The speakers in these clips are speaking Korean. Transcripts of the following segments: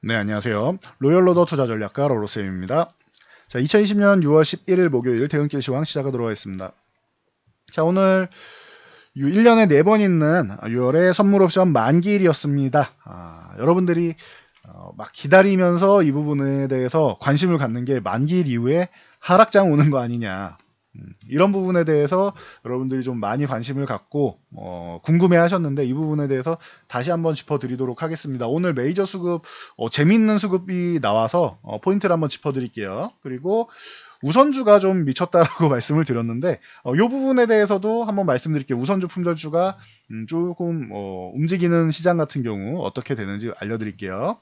네, 안녕하세요. 로열로더 투자전략가 로로쌤입니다. 자, 2020년 6월 11일 목요일 퇴근길 시황 시작하도록 하겠습니다. 자, 오늘 1년에 4번 있는 6월의 선물 옵션 만기일이었습니다. 여러분들이 막 기다리면서 이 부분에 대해서 관심을 갖는 게 만기일 이후에 하락장 오는 거 아니냐. 이런 부분에 대해서 여러분들이 좀 많이 관심을 갖고 궁금해 하셨는데 이 부분에 대해서 다시 한번 짚어드리도록 하겠습니다. 오늘 메이저 수급 재밌는 수급이 나와서 포인트를 한번 짚어드릴게요. 그리고 우선주가 좀 미쳤다라고 말씀을 드렸는데 이 부분에 대해서도 한번 말씀드릴게요. 우선주 품절주가 조금 움직이는 시장 같은 경우 어떻게 되는지 알려드릴게요.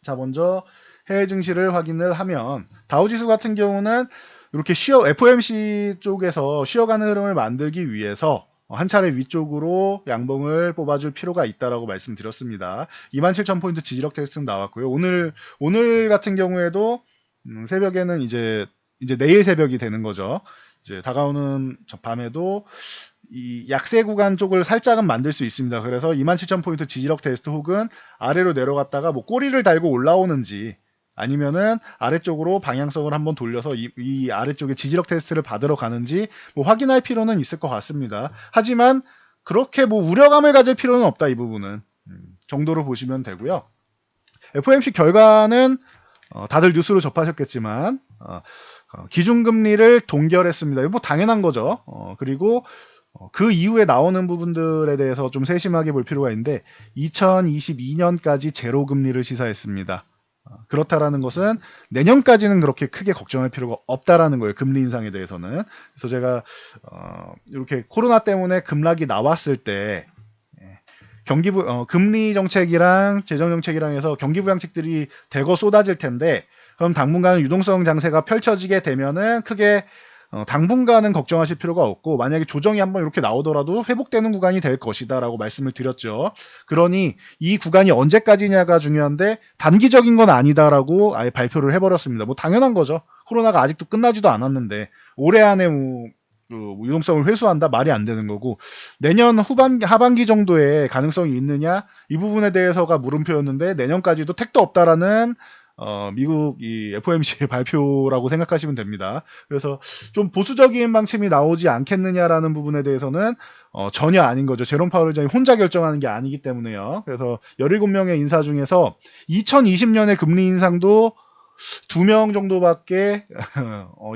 자, 먼저 해외 증시를 확인을 하면 다우지수 같은 경우는 이렇게 FOMC 쪽에서 쉬어가는 흐름을 만들기 위해서 한 차례 위쪽으로 양봉을 뽑아줄 필요가 있다라고 말씀드렸습니다. 27,000포인트 지지력 테스트는 나왔고요. 오늘 같은 경우에도 새벽에는 이제 내일 새벽이 되는 거죠. 이제 다가오는 밤에도 이 약세 구간 쪽을 살짝은 만들 수 있습니다. 그래서 27,000포인트 지지력 테스트 혹은 아래로 내려갔다가 뭐 꼬리를 달고 올라오는지 아니면은 아래쪽으로 방향성을 한번 돌려서 이 아래쪽에 지지력 테스트를 받으러 가는지 뭐 확인할 필요는 있을 것 같습니다. 하지만 그렇게 뭐 우려감을 가질 필요는 없다, 이 부분은 정도로 보시면 되고요. FOMC 결과는 다들 뉴스로 접하셨겠지만 기준금리를 동결했습니다. 이거 뭐 당연한 거죠. 그리고 그 이후에 나오는 부분들에 대해서 좀 세심하게 볼 필요가 있는데 2022년까지 제로 금리를 시사했습니다. 그렇다라는 것은 내년까지는 그렇게 크게 걱정할 필요가 없다라는 거예요. 금리 인상에 대해서는. 그래서 제가 이렇게 코로나 때문에 급락이 나왔을 때 금리 정책이랑 재정 정책이랑 해서 경기 부양책들이 대거 쏟아질 텐데 그럼 당분간 유동성 장세가 펼쳐지게 되면은 크게 당분간은 걱정하실 필요가 없고 만약에 조정이 한번 이렇게 나오더라도 회복되는 구간이 될 것이다 라고 말씀을 드렸죠. 그러니 이 구간이 언제까지냐가 중요한데 단기적인 건 아니다라고 아예 발표를 해버렸습니다. 뭐 당연한 거죠. 코로나가 아직도 끝나지도 않았는데 올해 안에 유동성을 회수한다 말이 안 되는 거고 내년 하반기 정도에 가능성이 있느냐 이 부분에 대해서가 물음표였는데 내년까지도 택도 없다라는 미국 이 FOMC의 발표라고 생각하시면 됩니다. 그래서 좀 보수적인 방침이 나오지 않겠느냐라는 부분에 대해서는 전혀 아닌 거죠. 제롬 파월 의장이 혼자 결정하는 게 아니기 때문에요. 그래서 17명의 인사 중에서 2020년에 금리 인상도 2명 정도밖에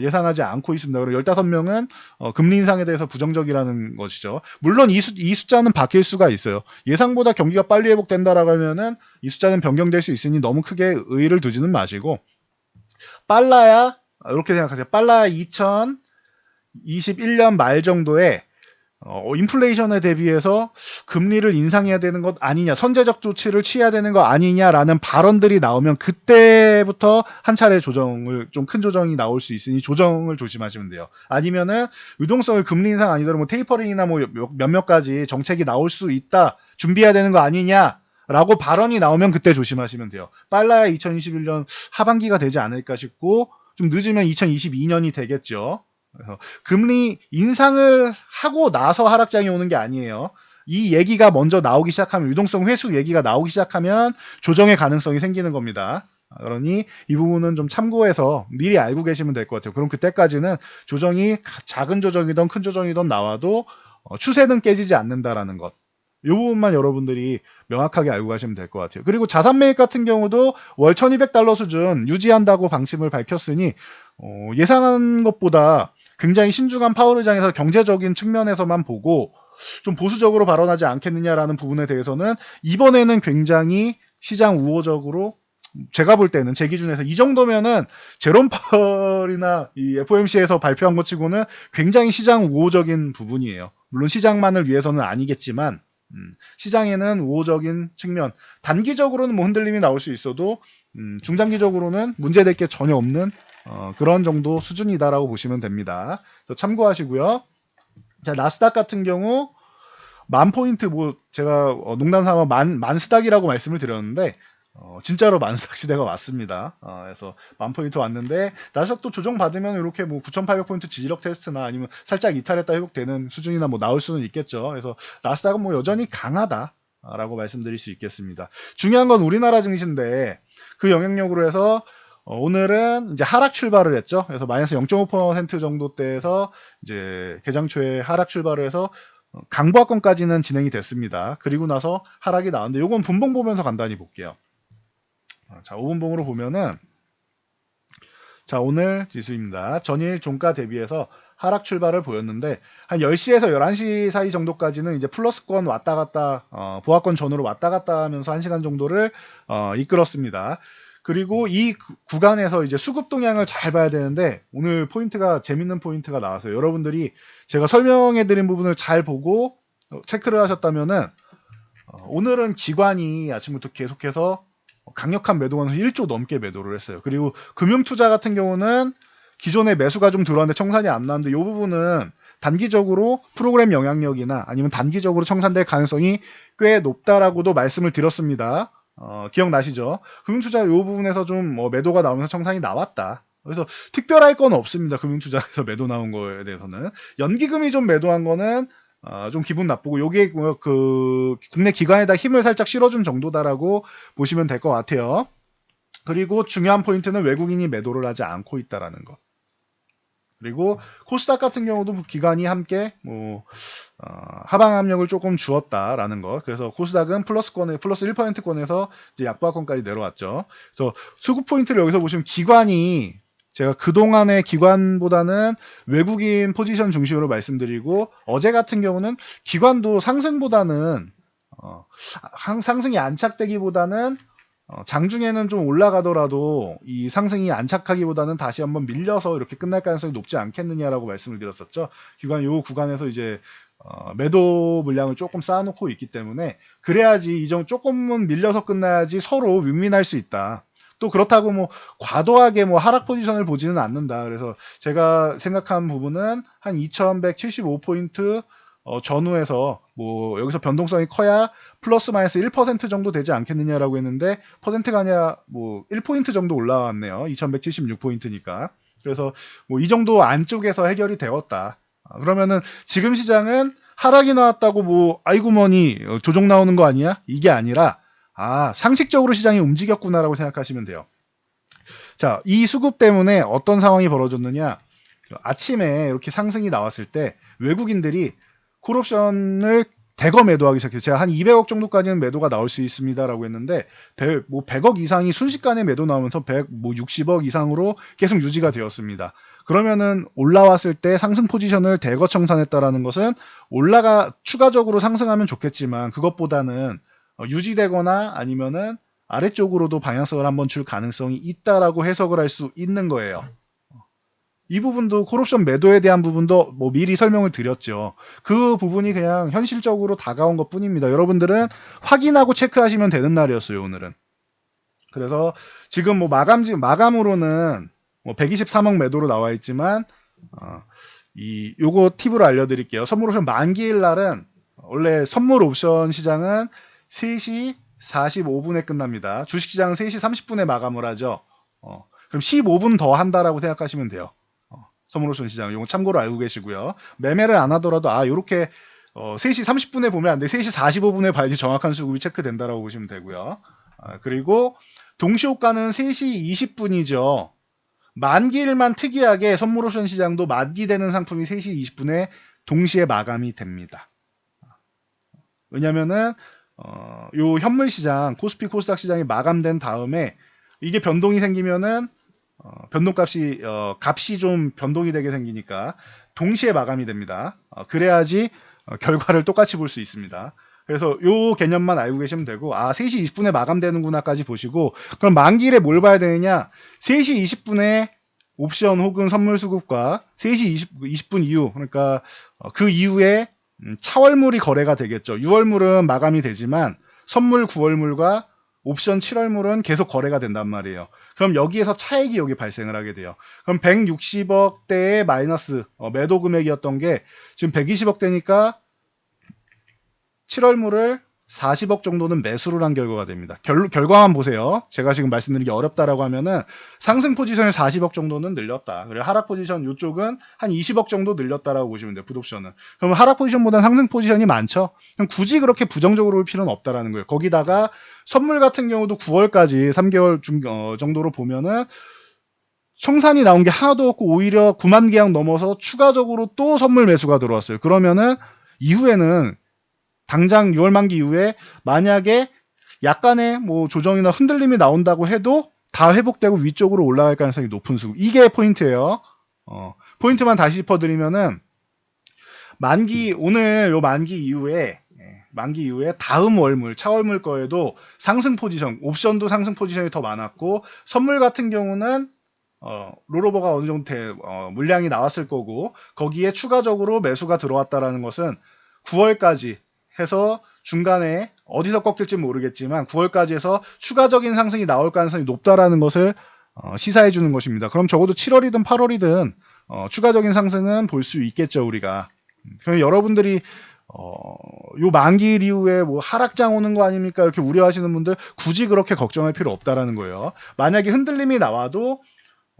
예상하지 않고 있습니다. 그리고 15명은 금리 인상에 대해서 부정적이라는 것이죠. 물론 이 숫자는 바뀔 수가 있어요. 예상보다 경기가 빨리 회복된다라고 하면은 이 숫자는 변경될 수 있으니 너무 크게 의의를 두지는 마시고 빨라야 이렇게 생각하세요. 빨라야 2021년 말 정도에 인플레이션에 대비해서 금리를 인상해야 되는 것 아니냐, 선제적 조치를 취해야 되는 거 아니냐라는 발언들이 나오면 그때부터 한 차례 조정을 좀 큰 조정이 나올 수 있으니 조정을 조심하시면 돼요. 아니면은 유동성을 금리 인상 아니더라도 뭐 테이퍼링이나 뭐 몇몇 가지 정책이 나올 수 있다, 준비해야 되는 거 아니냐라고 발언이 나오면 그때 조심하시면 돼요. 빨라야 2021년 하반기가 되지 않을까 싶고 좀 늦으면 2022년이 되겠죠. 그래서 금리 인상을 하고 나서 하락장이 오는 게 아니에요. 이 얘기가 먼저 나오기 시작하면 유동성 회수 얘기가 나오기 시작하면 조정의 가능성이 생기는 겁니다. 그러니 이 부분은 좀 참고해서 미리 알고 계시면 될 것 같아요. 그럼 그때까지는 조정이 작은 조정이든 큰 조정이든 나와도 추세는 깨지지 않는다라는 것. 이 부분만 여러분들이 명확하게 알고 가시면 될 것 같아요. 그리고 자산 매입 같은 경우도 월 1200달러 수준 유지한다고 방침을 밝혔으니 예상한 것보다 굉장히 신중한 파월 의장에서 경제적인 측면에서만 보고 좀 보수적으로 발언하지 않겠느냐라는 부분에 대해서는 이번에는 굉장히 시장 우호적으로 제가 볼 때는 제 기준에서 이 정도면은 제롬 파월이나 이 FOMC에서 발표한 것 치고는 굉장히 시장 우호적인 부분이에요. 물론 시장만을 위해서는 아니겠지만 시장에는 우호적인 측면 단기적으로는 뭐 흔들림이 나올 수 있어도 중장기적으로는 문제될 게 전혀 없는 그런 정도 수준이다라고 보시면 됩니다. 참고하시고요. 자, 나스닥 같은 경우 10,000포인트 뭐 제가 농담 삼아 만스닥이라고 말씀을 드렸는데 진짜로 만스닥 시대가 왔습니다. 그래서 10,000포인트 왔는데 나스닥도 조정 받으면 이렇게 뭐 9,800포인트 지지력 테스트나 아니면 살짝 이탈했다 회복되는 수준이나 뭐 나올 수는 있겠죠. 그래서 나스닥은 뭐 여전히 강하다. 라고 말씀드릴 수 있겠습니다. 중요한 건 우리나라 증시인데 그 영향력으로 해서 오늘은 이제 하락 출발을 했죠. 그래서 마이너스 0.5% 정도대에서 이제 개장 초에 하락 출발을 해서 강보합권까지는 진행이 됐습니다. 그리고 나서 하락이 나왔는데 요건 분봉 보면서 간단히 볼게요. 자, 5분봉으로 보면은 자, 오늘 지수입니다. 전일 종가 대비해서 하락 출발을 보였는데 한 10시에서 11시 사이 정도까지는 이제 플러스권 왔다 갔다 보합권 전후로 왔다 갔다 하면서 1시간 정도를 이끌었습니다. 그리고 이 구간에서 이제 수급 동향을 잘 봐야 되는데 오늘 포인트가 재밌는 포인트가 나왔어요. 여러분들이 제가 설명해 드린 부분을 잘 보고 체크를 하셨다면은 오늘은 기관이 아침부터 계속해서 강력한 매도관에서 1조 넘게 매도를 했어요. 그리고 금융투자 같은 경우는 기존에 매수가 좀 들어왔는데 청산이 안 나왔는데 이 부분은 단기적으로 프로그램 영향력이나 아니면 단기적으로 청산될 가능성이 꽤 높다라고도 말씀을 드렸습니다. 기억나시죠? 금융투자 이 부분에서 좀 매도가 나오면서 청산이 나왔다. 그래서 특별할 건 없습니다. 금융투자에서 매도 나온 거에 대해서는. 연기금이 좀 매도한 거는 좀 기분 나쁘고 요게 그 국내 기관에다 힘을 살짝 실어준 정도다라고 보시면 될 것 같아요. 그리고 중요한 포인트는 외국인이 매도를 하지 않고 있다라는 것. 그리고 코스닥 같은 경우도 기관이 함께 하방 압력을 조금 주었다라는 것. 그래서 코스닥은 플러스 1%권에서 이제 약보합권까지 내려왔죠. 그래서 수급 포인트를 여기서 보시면 기관이 제가 그동안의 기관보다는 외국인 포지션 중심으로 말씀드리고 어제 같은 경우는 기관도 상승보다는 상승이 안착되기보다는 장중에는 좀 올라가더라도 이 상승이 안착하기보다는 다시 한번 밀려서 이렇게 끝날 가능성이 높지 않겠느냐라고 말씀을 드렸었죠. 기관 요 구간에서 이제 매도 물량을 조금 쌓아놓고 있기 때문에 그래야지 조금은 밀려서 끝나야지 서로 윈윈할 수 있다. 또 그렇다고 과도하게 하락 포지션을 보지는 않는다. 그래서 제가 생각한 부분은 한 2175포인트 전후에서 여기서 변동성이 커야 플러스 마이너스 1% 정도 되지 않겠느냐라고 했는데 퍼센트가 아니라 1포인트 정도 올라왔네요. 2176포인트니까. 그래서 이 정도 안쪽에서 해결이 되었다. 그러면은 지금 시장은 하락이 나왔다고 아이고 뭐니 조정 나오는 거 아니야? 이게 아니라 상식적으로 시장이 움직였구나라고 생각하시면 돼요. 자, 이 수급 때문에 어떤 상황이 벌어졌느냐? 아침에 이렇게 상승이 나왔을 때 외국인들이 콜옵션을 대거 매도하기 시작해요. 제가 한 200억 정도까지는 매도가 나올 수 있습니다라고 했는데 100억 이상이 순식간에 매도 나오면서 60억 이상으로 계속 유지가 되었습니다. 그러면은 올라왔을 때 상승 포지션을 대거 청산했다라는 것은 추가적으로 상승하면 좋겠지만 그것보다는 유지되거나 아니면은 아래쪽으로도 방향성을 한번 줄 가능성이 있다라고 해석을 할 수 있는 거예요. 이 부분도 콜옵션 매도에 대한 부분도 미리 설명을 드렸죠. 그 부분이 그냥 현실적으로 다가온 것 뿐입니다. 여러분들은 확인하고 체크하시면 되는 날이었어요, 오늘은. 그래서 지금 마감으로는 123억 매도로 나와 있지만, 요거 팁으로 알려드릴게요. 선물 옵션 만기일 날은 원래 선물 옵션 시장은 3시 45분에 끝납니다. 주식시장은 3시 30분에 마감을 하죠. 그럼 15분 더 한다라고 생각하시면 돼요. 선물 옵션 시장 이거 참고로 알고 계시고요. 매매를 안 하더라도 요렇게 3시 30분에 보면 안 돼. 3시 45분에 봐야지 정확한 수급이 체크된다라고 보시면 되고요. 그리고 동시호가는 3시 20분이죠. 만기일만 특이하게 선물 옵션 시장도 만기되는 상품이 3시 20분에 동시에 마감이 됩니다. 왜냐면은 요 현물 시장 코스피 코스닥 시장이 마감된 다음에 이게 변동이 생기면은 변동값이 값이 좀 변동이 되게 생기니까 동시에 마감이 됩니다. 그래야지 결과를 똑같이 볼 수 있습니다. 그래서 요 개념만 알고 계시면 되고 3시 20분에 마감되는구나까지 보시고 그럼 만기일에 뭘 봐야 되느냐 3시 20분에 옵션 혹은 선물 수급과 3시 20분 이후 그러니까 그 이후에 차월물이 거래가 되겠죠. 6월물은 마감이 되지만 선물 9월물과 옵션 7월물은 계속 거래가 된단 말이에요. 그럼 여기에서 차익이 여기 발생을 하게 돼요. 그럼 160억대의 마이너스 매도 금액이었던 게 지금 120억대니까 7월물을 40억 정도는 매수를 한 결과가 됩니다. 결과만 보세요. 제가 지금 말씀드린 게 어렵다라고 하면은 상승 포지션을 40억 정도는 늘렸다. 그리고 하락 포지션 이쪽은 한 20억 정도 늘렸다라고 보시면 돼요. 풋옵션은. 그럼 하락 포지션보다는 상승 포지션이 많죠. 그럼 굳이 그렇게 부정적으로 볼 필요는 없다라는 거예요. 거기다가 선물 같은 경우도 9월까지 3개월 정도로 보면은 청산이 나온 게 하나도 없고 오히려 9만 계약 넘어서 추가적으로 또 선물 매수가 들어왔어요. 그러면은 이후에는 당장 6월 만기 이후에 만약에 약간의 뭐 조정이나 흔들림이 나온다고 해도 다 회복되고 위쪽으로 올라갈 가능성이 높은 수급. 이게 포인트예요. 포인트만 다시 짚어드리면은 오늘 요 만기 이후에 다음 월물, 차월물 거에도 상승 포지션, 옵션도 상승 포지션이 더 많았고 선물 같은 경우는 롤오버가 어느 정도 물량이 나왔을 거고 거기에 추가적으로 매수가 들어왔다라는 것은 9월까지 해서 중간에 어디서 꺾일지 모르겠지만 9월까지 해서 추가적인 상승이 나올 가능성이 높다라는 것을 시사해 주는 것입니다. 그럼 적어도 7월이든 8월이든 추가적인 상승은 볼 수 있겠죠, 우리가. 그럼 여러분들이 요 만기일 이후에 뭐 하락장 오는 거 아닙니까? 이렇게 우려하시는 분들 굳이 그렇게 걱정할 필요 없다라는 거예요. 만약에 흔들림이 나와도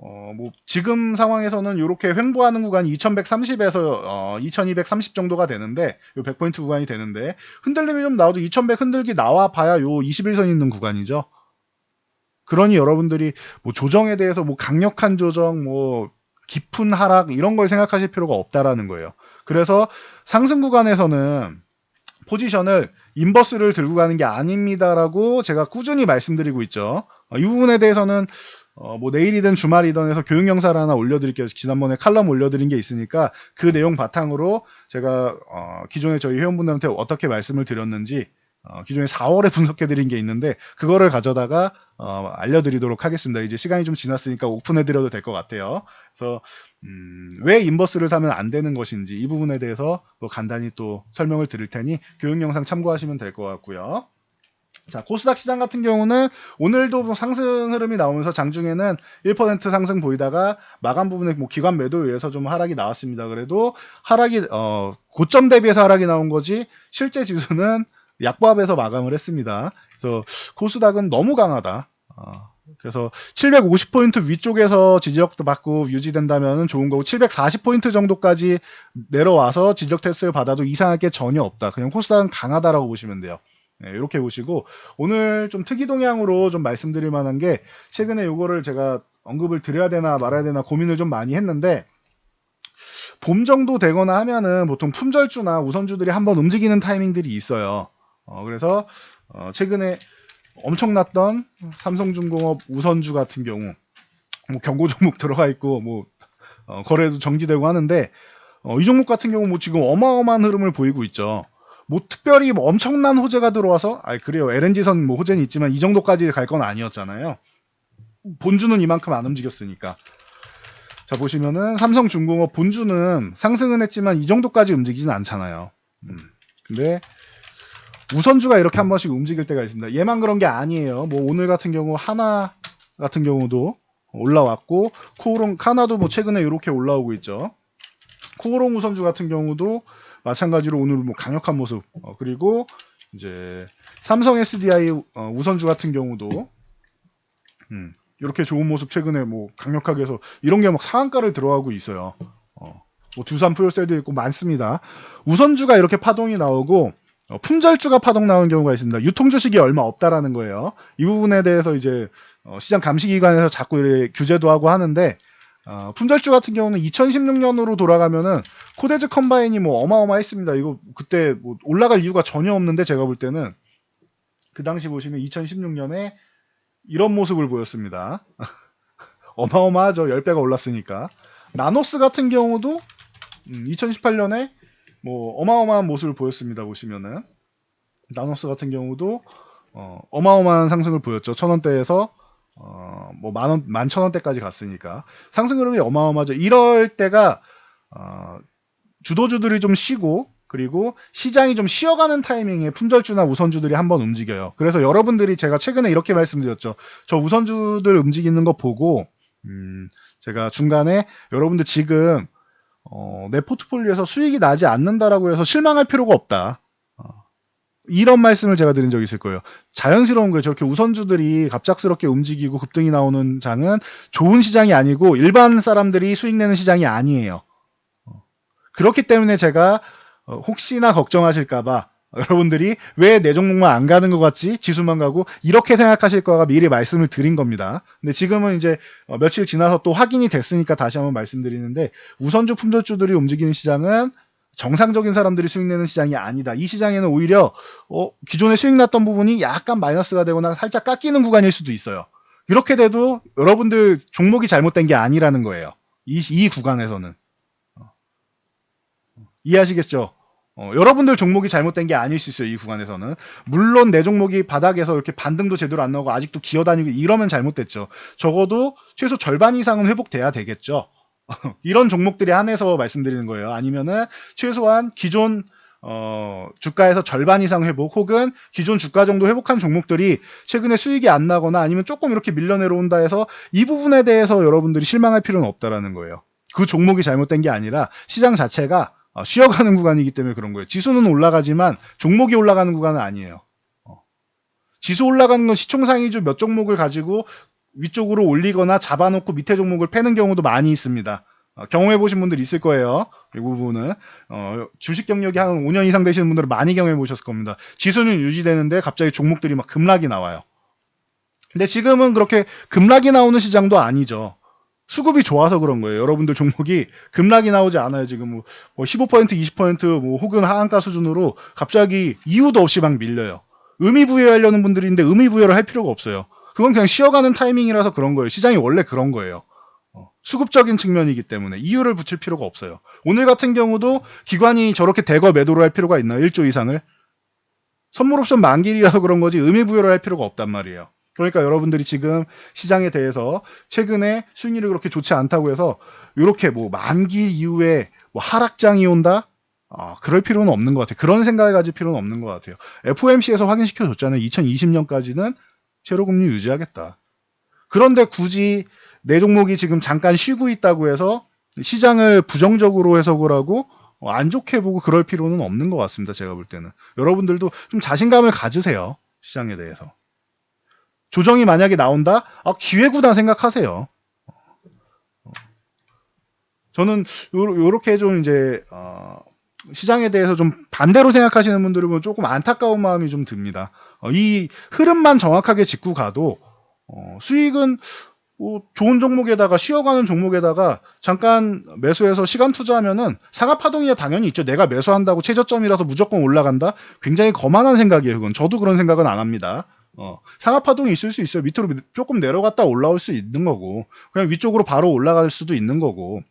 뭐 지금 상황에서는 이렇게 횡보하는 구간이 2130에서 2230 정도가 되는데 요 100포인트 구간이 되는데 흔들림이 좀 나와도 2100 흔들기 나와 봐야 요 21선 있는 구간이죠. 그러니 여러분들이 뭐 조정에 대해서 뭐 강력한 조정, 뭐 깊은 하락 이런 걸 생각하실 필요가 없다라는 거예요. 그래서 상승 구간에서는 포지션을 인버스를 들고 가는 게 아닙니다라고 제가 꾸준히 말씀드리고 있죠. 이 부분에 대해서는 뭐 내일이든 주말이든 해서 교육 영상을 하나 올려드릴게요. 지난번에 칼럼 올려드린 게 있으니까 그 내용 바탕으로 제가 기존에 저희 회원분들한테 어떻게 말씀을 드렸는지 기존에 4월에 분석해드린 게 있는데 그거를 가져다가 알려드리도록 하겠습니다. 이제 시간이 좀 지났으니까 오픈해드려도 될 것 같아요. 그래서 왜 인버스를 사면 안 되는 것인지 이 부분에 대해서 간단히 또 설명을 드릴 테니 교육 영상 참고하시면 될 것 같고요. 자, 코스닥 시장 같은 경우는 오늘도 상승 흐름이 나오면서 장중에는 1% 상승 보이다가 마감 부분에 뭐 기관 매도에 의해서 좀 하락이 나왔습니다. 그래도 하락이 고점 대비해서 하락이 나온 거지 실제 지수는 약보합에서 마감을 했습니다. 그래서 코스닥은 너무 강하다. 그래서 750포인트 위쪽에서 지지력도 받고 유지된다면 좋은 거고 740포인트 정도까지 내려와서 지지력 테스트를 받아도 이상할 게 전혀 없다. 그냥 코스닥은 강하다라고 보시면 돼요. 네, 이렇게 보시고 오늘 좀 특이 동향으로 좀 말씀드릴 만한 게 최근에 요거를 제가 언급을 드려야 되나 말아야 되나 고민을 좀 많이 했는데 봄 정도 되거나 하면은 보통 품절주나 우선주들이 한번 움직이는 타이밍들이 있어요. 그래서 최근에 엄청났던 삼성중공업 우선주 같은 경우 뭐 경고 종목 들어가 있고 뭐 거래도 정지되고 하는데 이 종목 같은 경우 뭐 지금 어마어마한 흐름을 보이고 있죠. 뭐 특별히 뭐 엄청난 호재가 들어와서 그래요. LNG선 뭐 호재는 있지만 이 정도까지 갈 건 아니었잖아요. 본주는 이만큼 안 움직였으니까. 자 보시면은 삼성중공업 본주는 상승은 했지만 이 정도까지 움직이진 않잖아요. 근데 우선주가 이렇게 한 번씩 움직일 때가 있습니다. 얘만 그런 게 아니에요. 뭐 오늘 같은 경우 하나 같은 경우도 올라왔고 코오롱 카나도 뭐 최근에 이렇게 올라오고 있죠. 코오롱 우선주 같은 경우도 마찬가지로 오늘 뭐 강력한 모습 그리고 이제 삼성 SDI 우선주 같은 경우도 이렇게 좋은 모습 최근에 뭐 강력하게 해서 이런 게 막 상한가를 들어가고 있어요. 뭐 두산 프로셀도 있고 많습니다. 우선주가 이렇게 파동이 나오고 품절주가 파동 나오는 경우가 있습니다. 유통주식이 얼마 없다라는 거예요. 이 부분에 대해서 이제 시장 감시기관에서 자꾸 이렇게 규제도 하고 하는데 품절주 같은 경우는 2016년으로 돌아가면은 코데즈 컴바인이 뭐 어마어마했습니다. 이거 그때 뭐 올라갈 이유가 전혀 없는데 제가 볼 때는 그 당시 보시면 2016년에 이런 모습을 보였습니다. 어마어마하죠. 10배가 올랐으니까. 나노스 같은 경우도 2018년에 뭐 어마어마한 모습을 보였습니다. 보시면은 나노스 같은 경우도 어마어마한 상승을 보였죠. 1000원대에서 뭐 11,000원대까지 갔으니까 상승 흐름이 어마어마하죠. 이럴 때가 주도주들이 좀 쉬고 그리고 시장이 좀 쉬어가는 타이밍에 품절주나 우선주들이 한번 움직여요. 그래서 여러분들이 제가 최근에 이렇게 말씀드렸죠. 저 우선주들 움직이는 거 보고 제가 중간에 여러분들 지금 내 포트폴리오에서 수익이 나지 않는다라고 해서 실망할 필요가 없다. 이런 말씀을 제가 드린 적이 있을 거예요. 자연스러운 거예요. 저렇게 우선주들이 갑작스럽게 움직이고 급등이 나오는 장은 좋은 시장이 아니고 일반 사람들이 수익 내는 시장이 아니에요. 그렇기 때문에 제가 혹시나 걱정하실까봐 여러분들이 왜 내 종목만 안 가는 것 같지? 지수만 가고 이렇게 생각하실 거가 미리 말씀을 드린 겁니다. 근데 지금은 이제 며칠 지나서 또 확인이 됐으니까 다시 한번 말씀드리는데 우선주 품절주들이 움직이는 시장은 정상적인 사람들이 수익 내는 시장이 아니다. 이 시장에는 오히려 기존에 수익 났던 부분이 약간 마이너스가 되거나 살짝 깎이는 구간일 수도 있어요. 이렇게 돼도 여러분들 종목이 잘못된 게 아니라는 거예요. 이 구간에서는. 이해하시겠죠? 여러분들 종목이 잘못된 게 아닐 수 있어요. 이 구간에서는. 물론 내 종목이 바닥에서 이렇게 반등도 제대로 안 나오고 아직도 기어다니고 이러면 잘못됐죠. 적어도 최소 절반 이상은 회복돼야 되겠죠. 이런 종목들에 한해서 말씀드리는 거예요. 아니면은 최소한 기존 주가에서 절반 이상 회복 혹은 기존 주가 정도 회복한 종목들이 최근에 수익이 안 나거나 아니면 조금 이렇게 밀려 내려온다 해서 이 부분에 대해서 여러분들이 실망할 필요는 없다라는 거예요. 그 종목이 잘못된 게 아니라 시장 자체가 쉬어가는 구간이기 때문에 그런 거예요. 지수는 올라가지만 종목이 올라가는 구간은 아니에요. 지수 올라가는 건 시총상위주 몇 종목을 가지고 위쪽으로 올리거나 잡아놓고 밑에 종목을 패는 경우도 많이 있습니다. 경험해 보신 분들 있을 거예요. 이 부분은 주식 경력이 한 5년 이상 되시는 분들은 많이 경험해 보셨을 겁니다. 지수는 유지되는데 갑자기 종목들이 막 급락이 나와요. 근데 지금은 그렇게 급락이 나오는 시장도 아니죠. 수급이 좋아서 그런 거예요. 여러분들 종목이 급락이 나오지 않아요. 지금 뭐 15%, 20% 혹은 하한가 수준으로 갑자기 이유도 없이 막 밀려요. 의미 부여하려는 분들인데 의미 부여를 할 필요가 없어요. 그건 그냥 쉬어가는 타이밍이라서 그런 거예요. 시장이 원래 그런 거예요. 수급적인 측면이기 때문에 이유를 붙일 필요가 없어요. 오늘 같은 경우도 기관이 저렇게 대거 매도를 할 필요가 있나요? 1조 이상을? 선물옵션 만기이라서 그런 거지 의미 부여를 할 필요가 없단 말이에요. 그러니까 여러분들이 지금 시장에 대해서 최근에 수익률이 그렇게 좋지 않다고 해서 이렇게 뭐 만기 이후에 뭐 하락장이 온다? 그럴 필요는 없는 것 같아요. 그런 생각을 가질 필요는 없는 것 같아요. FOMC에서 확인시켜 줬잖아요. 2020년까지는 제로금리 유지하겠다. 그런데 굳이 내 종목이 지금 잠깐 쉬고 있다고 해서 시장을 부정적으로 해석을 하고 안 좋게 보고 그럴 필요는 없는 것 같습니다. 제가 볼 때는. 여러분들도 좀 자신감을 가지세요. 시장에 대해서. 조정이 만약에 나온다? 기회구나 생각하세요. 저는 요렇게 좀 이제 시장에 대해서 좀 반대로 생각하시는 분들은 조금 안타까운 마음이 좀 듭니다. 이 흐름만 정확하게 짚고 가도 수익은 좋은 종목에다가 쉬어가는 종목에다가 잠깐 매수해서 시간 투자하면은 상하 파동이야 당연히 있죠. 내가 매수한다고 최저점이라서 무조건 올라간다? 굉장히 거만한 생각이에요. 그건 저도 그런 생각은 안 합니다. 상하 파동이 있을 수 있어요. 밑으로 조금 내려갔다 올라올 수 있는 거고 그냥 위쪽으로 바로 올라갈 수도 있는 거고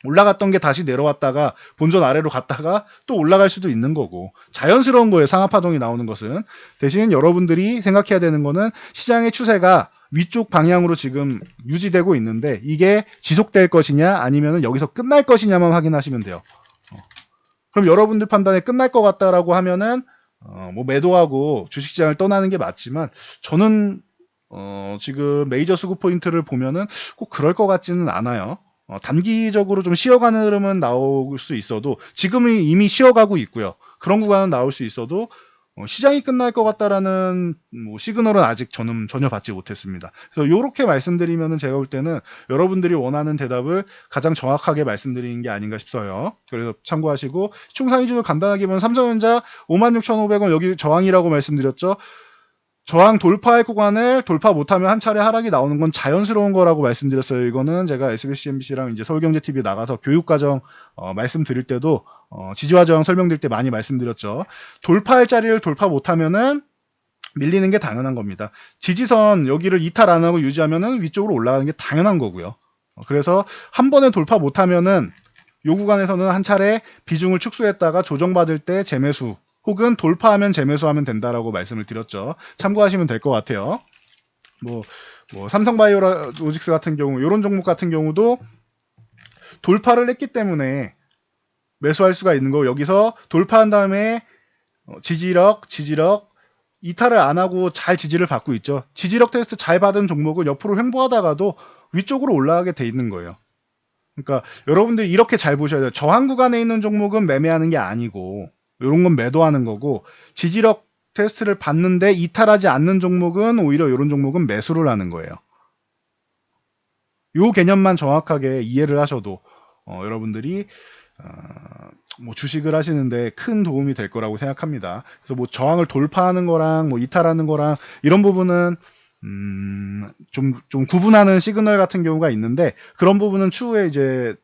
올라갔던 게 다시 내려왔다가 본전 아래로 갔다가 또 올라갈 수도 있는 거고 자연스러운 거예요. 상하 파동이 나오는 것은. 대신 여러분들이 생각해야 되는 거는 시장의 추세가 위쪽 방향으로 지금 유지되고 있는데 이게 지속될 것이냐 아니면 여기서 끝날 것이냐만 확인하시면 돼요. 그럼 여러분들 판단에 끝날 것 같다라고 하면은 뭐 매도하고 주식시장을 떠나는 게 맞지만 저는 지금 메이저 수급 포인트를 보면은 꼭 그럴 것 같지는 않아요. 단기적으로 좀 쉬어가는 흐름은 나올 수 있어도 지금은 이미 쉬어가고 있고요. 그런 구간은 나올 수 있어도 시장이 끝날 것 같다라는 뭐 시그널은 아직 저는 전혀 받지 못했습니다. 그래서 이렇게 말씀드리면은 제가 볼 때는 여러분들이 원하는 대답을 가장 정확하게 말씀드리는 게 아닌가 싶어요. 그래서 참고하시고 시총상위주를 간단하게 보면 삼성전자 56,500원 여기 저항이라고 말씀드렸죠. 저항 돌파할 구간을 돌파 못하면 한 차례 하락이 나오는 건 자연스러운 거라고 말씀드렸어요. 이거는 제가 SBS, MBC랑 이제 서울경제TV 나가서 교육과정 말씀드릴 때도 지지와 저항 설명드릴 때 많이 말씀드렸죠. 돌파할 자리를 돌파 못하면은 밀리는 게 당연한 겁니다. 지지선 여기를 이탈 안 하고 유지하면은 위쪽으로 올라가는 게 당연한 거고요. 그래서 한 번에 돌파 못하면은 요 구간에서는 한 차례 비중을 축소했다가 조정받을 때 재매수 혹은 돌파하면 재매수하면 된다라고 말씀을 드렸죠. 참고하시면 될 것 같아요. 뭐 삼성바이오로직스 같은 경우 이런 종목 같은 경우도 돌파를 했기 때문에 매수할 수가 있는 거 여기서 돌파한 다음에 지지력 이탈을 안 하고 잘 지지를 받고 있죠. 지지력 테스트 잘 받은 종목은 옆으로 횡보하다가도 위쪽으로 올라가게 돼 있는 거예요. 그러니까 여러분들이 이렇게 잘 보셔야 돼요. 저항 구간에 있는 종목은 매매하는 게 아니고 이런 건 매도하는 거고 지지력 테스트를 봤는데 이탈하지 않는 종목은 오히려 이런 종목은 매수를 하는 거예요. 요 개념만 정확하게 이해를 하셔도 여러분들이 뭐 주식을 하시는데 큰 도움이 될 거라고 생각합니다. 그래서 뭐 저항을 돌파하는 거랑 뭐 이탈하는 거랑 이런 부분은 좀 구분하는 시그널 같은 경우가 있는데, 그런 부분은 추후에 이제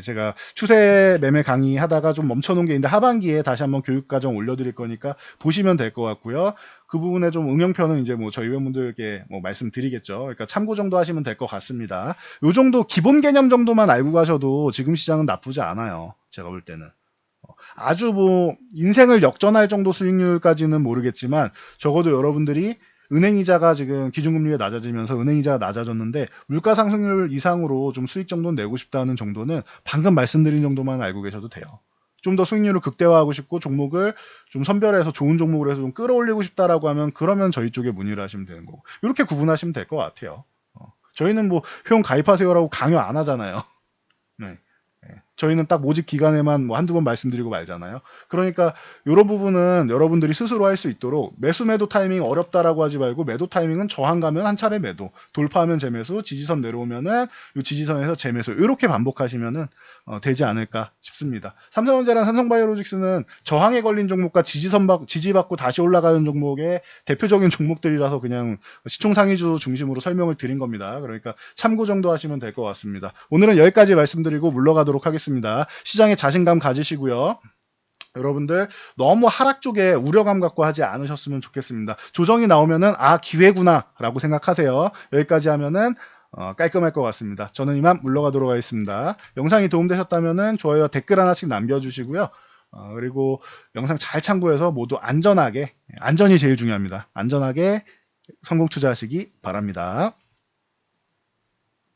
제가 추세 매매 강의 하다가 좀 멈춰놓은 게 있는데 하반기에 다시 한번 교육 과정 올려드릴 거니까 보시면 될 것 같고요. 그 부분에 좀 응용표는 이제 뭐 저희 회원분들께 뭐 말씀드리겠죠. 그러니까 참고 정도 하시면 될 것 같습니다. 요 정도 기본 개념 정도만 알고 가셔도 지금 시장은 나쁘지 않아요. 제가 볼 때는. 아주 뭐 인생을 역전할 정도 수익률까지는 모르겠지만 적어도 여러분들이 은행이자가 지금 기준금리가 낮아지면서 은행이자가 낮아졌는데 물가 상승률 이상으로 좀 수익 정도는 내고 싶다는 정도는 방금 말씀드린 정도만 알고 계셔도 돼요. 좀 더 수익률을 극대화하고 싶고 종목을 좀 선별해서 좋은 종목으로 해서 좀 끌어올리고 싶다라고 하면 그러면 저희 쪽에 문의를 하시면 되는 거고, 이렇게 구분하시면 될 것 같아요. 저희는 뭐 회원 가입하세요라고 강요 안 하잖아요. 네. 저희는 딱 모집 기간에만 뭐 한두 번 말씀드리고 말잖아요. 그러니까 이런 부분은 여러분들이 스스로 할 수 있도록 매도 타이밍 어렵다라고 하지 말고 매도 타이밍은 저항 가면 한 차례 매도, 돌파하면 재매수, 지지선 내려오면은 이 지지선에서 재매수, 이렇게 반복하시면은 되지 않을까 싶습니다. 삼성전자랑 삼성바이오로직스는 저항에 걸린 종목과 지지받고 다시 올라가는 종목의 대표적인 종목들이라서 그냥 시총상위주 중심으로 설명을 드린 겁니다. 그러니까 참고 정도 하시면 될 것 같습니다. 오늘은 여기까지 말씀드리고 물러가도록 하겠습니다. 시장에 자신감 가지시고요. 여러분들 너무 하락 쪽에 우려감 갖고 하지 않으셨으면 좋겠습니다. 조정이 나오면은 기회구나 라고 생각하세요. 여기까지 하면은 깔끔할 것 같습니다. 저는 이만 물러가도록 하겠습니다. 영상이 도움되셨다면은 좋아요, 댓글 하나씩 남겨주시고요. 그리고 영상 잘 참고해서 모두 안전하게, 안전이 제일 중요합니다. 안전하게 성공 투자하시기 바랍니다.